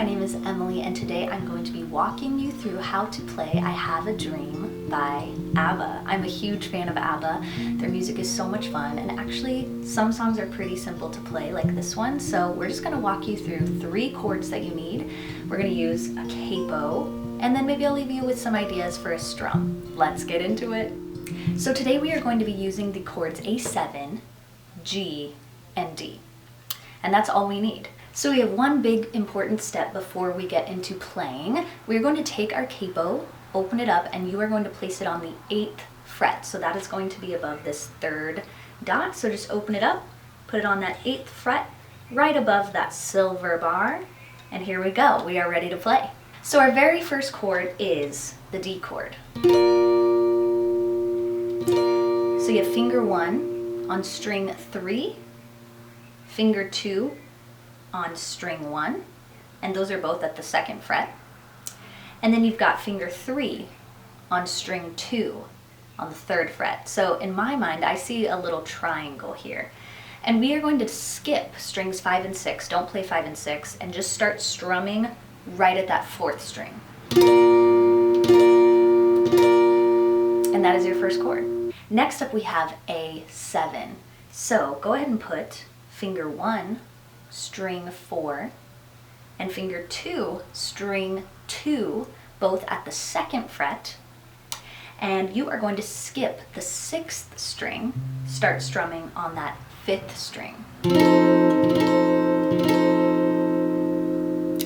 my name is Emily, and today I'm going to be walking you through how to play I Have a Dream by ABBA. I'm a huge fan of ABBA. Their music is so much fun, and actually some songs are pretty simple to play, like this one. So we're just going to walk you through 3 chords that you need. We're going to use a capo, and then maybe I'll leave you with some ideas for a strum. Let's get into it. So today we are going to be using the chords A7, G, and D. And that's all we need. So we have one big important step before we get into playing. We're going to take our capo, open it up, and you are going to place it on the 8th fret. So that is going to be above this 3rd dot. So just open it up, put it on that 8th fret, right above that silver bar, and here we go. We are ready to play. So our very first chord is the D chord. So you have finger 1 on string 3, finger 2 on string 1, and those are both at the 2nd fret. And then you've got finger 3 on string 2 on the 3rd fret. So in my mind, I see a little triangle here. And we are going to skip strings 5 and 6, don't play 5 and 6, and just start strumming right at that 4th string. And that is your first chord. Next up we have A7. So go ahead and put finger 1, string 4, and finger 2, string 2, both at the 2nd fret, and you are going to skip the 6th string, start strumming on that 5th string.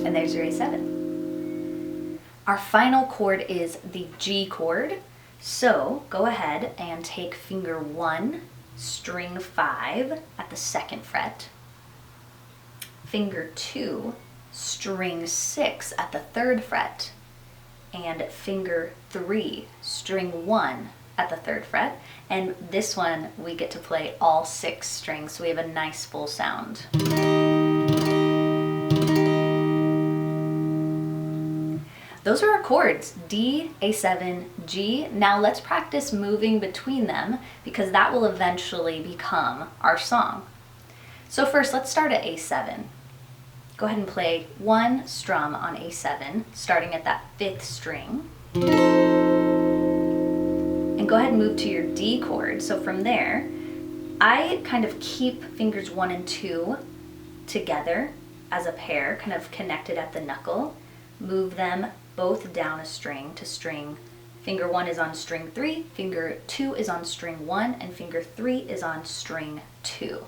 And there's your A7. Our final chord is the G chord, so go ahead and take finger 1, string 5 at the 2nd fret, finger 2, string 6 at the 3rd fret, and finger 3, string 1 at the 3rd fret. And this one we get to play all 6 strings, so we have a nice full sound. Those are our chords, D, A7, G. Now let's practice moving between them because that will eventually become our song. So first, let's start at A7. Go ahead and play 1 strum on A7, starting at that 5th string. And go ahead and move to your D chord. So from there, I kind of keep fingers 1 and 2 together as a pair, kind of connected at the knuckle. Move them both down a string to string. Finger 1 is on string 3, finger 2 is on string 1, and finger 3 is on string 2.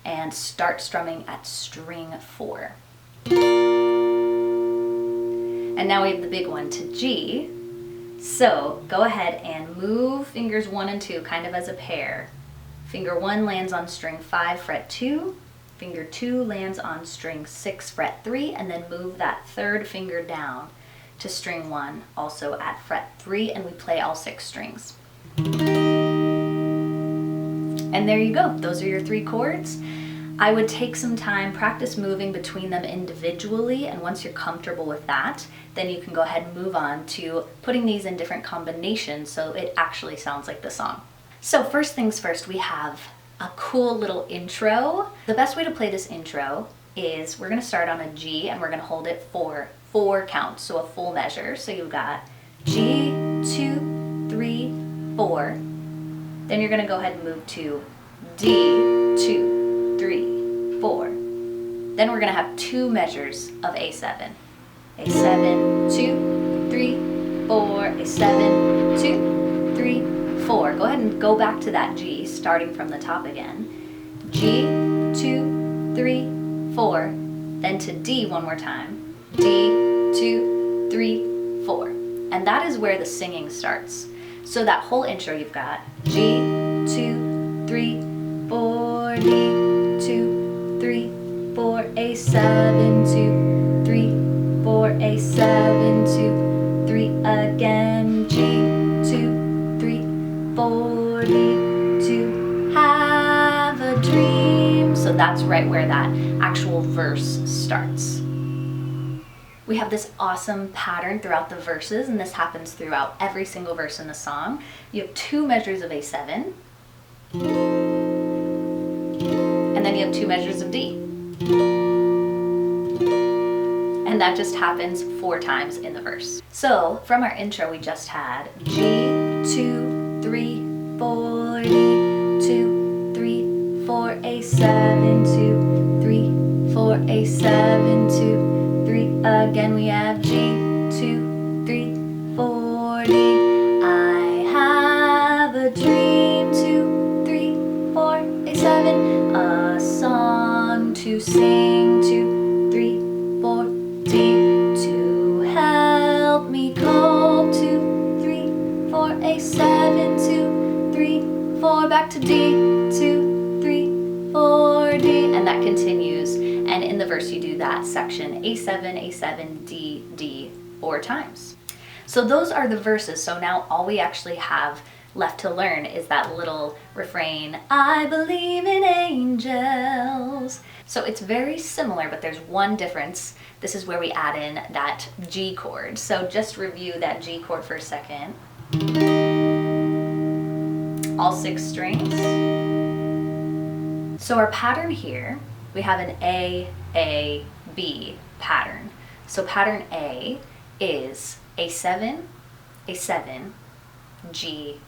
And start strumming at string 4. And now we have the big one to G. So go ahead and move fingers 1 and 2 kind of as a pair. Finger 1 lands on string 5, fret 2. Finger 2 lands on string 6, fret 3, and then move that 3rd finger down to string 1, also at fret 3, and we play all 6 strings. And there you go. Those are your 3 chords. I would take some time, practice moving between them individually, and once you're comfortable with that, then you can go ahead and move on to putting these in different combinations so it actually sounds like the song. So first things first, we have a cool little intro. The best way to play this intro is we're going to start on a G and we're going to hold it for 4 counts, so a full measure. So you've got G, 2, 3, 4. Then you're going to go ahead and move to D, 2, 3, 4. Then we're going to have 2 measures of A7. A7, 2, 3, 4, A7, 2, 3, 4. Go ahead and go back to that G, starting from the top again. G, 2, 3, 4. Then to D one more time. D, 2, 3, 4. And that is where the singing starts. So that whole intro you've got G, 2, 3, 4, D, 2, 3, 4, A7, 2, 3, 4, A7, 2, 3 again, G, 2, 3, 4, D, 2, have a dream. So that's right where that actual verse starts. We have this awesome pattern throughout the verses, and this happens throughout every single verse in the song. You have 2 measures of A7, and then you have 2 measures of D. And and that just happens 4 times in the verse. So from our intro, we just had G, 2, 3, 4, D, 2, 3, 4, A7, 2, 3, 4, A7, 2, 3. Again we have G, 2, 3, 4, D. I have a dream, 2, 3, 4, A7. A song to sing, 2, 3, 4, D. To help me cope, 2, 3, 4, A7, 2, 3, 4, back to D, 2, 3, 4, D, and that continues. And in the verse you do that section A7, A7, D, D 4 times. So those are the verses. So now all we actually have left to learn is that little refrain, I believe in angels. So it's very similar, but there's one difference. This is where we add in that G chord. So just review that G chord for a second. All 6 strings. So our pattern here, we have an A, B pattern. So pattern A is A7, A7, G,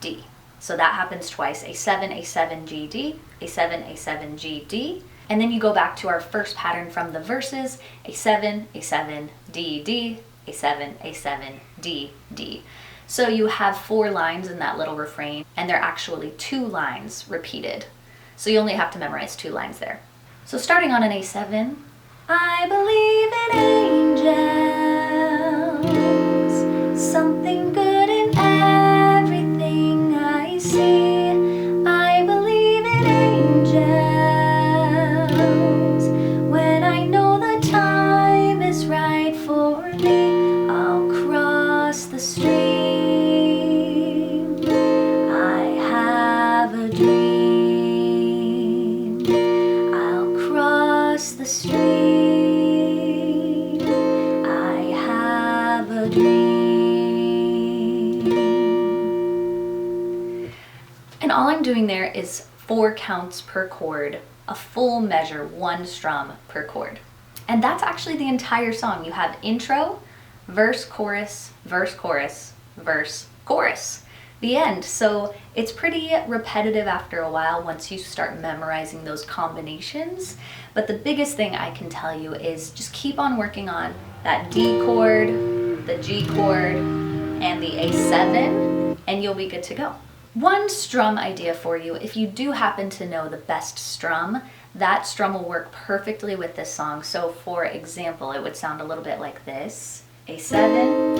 D. So that happens twice, A7, A7, G, D, A7, A7, G, D. And then you go back to our first pattern from the verses, A7, A7, D, D, A7, A7, D, D. So you have 4 lines in that little refrain, and they're actually 2 lines repeated. So you only have to memorize 2 lines there. So starting on an A7, I believe in angels, something good in everything I see. I believe in angels, when I know the time is right for me, I'll cross the stream. I have a dream. The stream, I have a dream. And all I'm doing there is 4 counts per chord, a full measure, 1 strum per chord. And that's actually the entire song. You have intro, verse, chorus, verse, chorus, verse, chorus. The end. So it's pretty repetitive after a while once you start memorizing those combinations. But the biggest thing I can tell you is just keep on working on that D chord, the G chord, and the A7, and you'll be good to go. One strum idea for you, if you do happen to know the best strum, that strum will work perfectly with this song. So for example, it would sound a little bit like this. A7,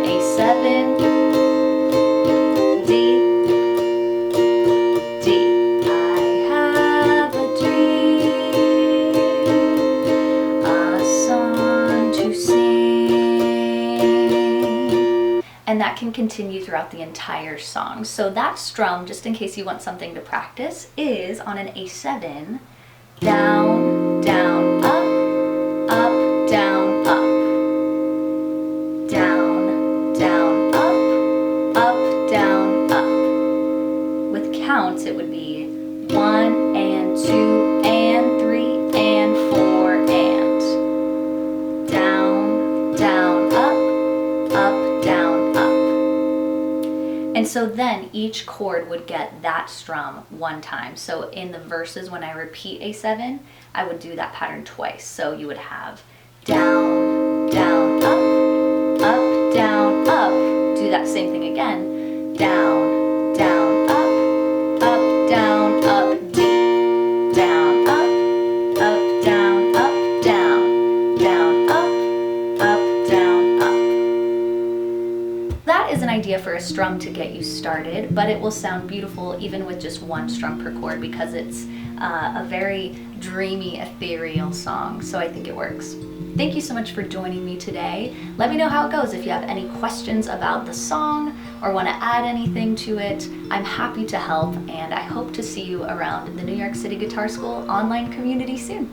A7, D, D. I have a dream, a song to sing. And that can continue throughout the entire song. So that strum, just in case you want something to practice, is on an A7, down, down, up, up, down, up. Down, down, up, up, down, up. With counts, it would be 1 and 2 and 3 and 4 and down, down, up, down, up. And so then each chord would get that strum 1 time. So in the verses, when I repeat A7, I would do that pattern twice. So you would have down, down, up, down, up. Do that same thing again. Down, down, up, down, up, D. Down, up, down, down, down, up, down, up. That is an idea for a strum to get you started, but it will sound beautiful even with just 1 strum per chord because it's a very dreamy, ethereal song. So I think it works. Thank you so much for joining me today. Let me know how it goes. If you have any questions about the song or want to add anything to it, I'm happy to help, and I hope to see you around the New York City Guitar School online community soon.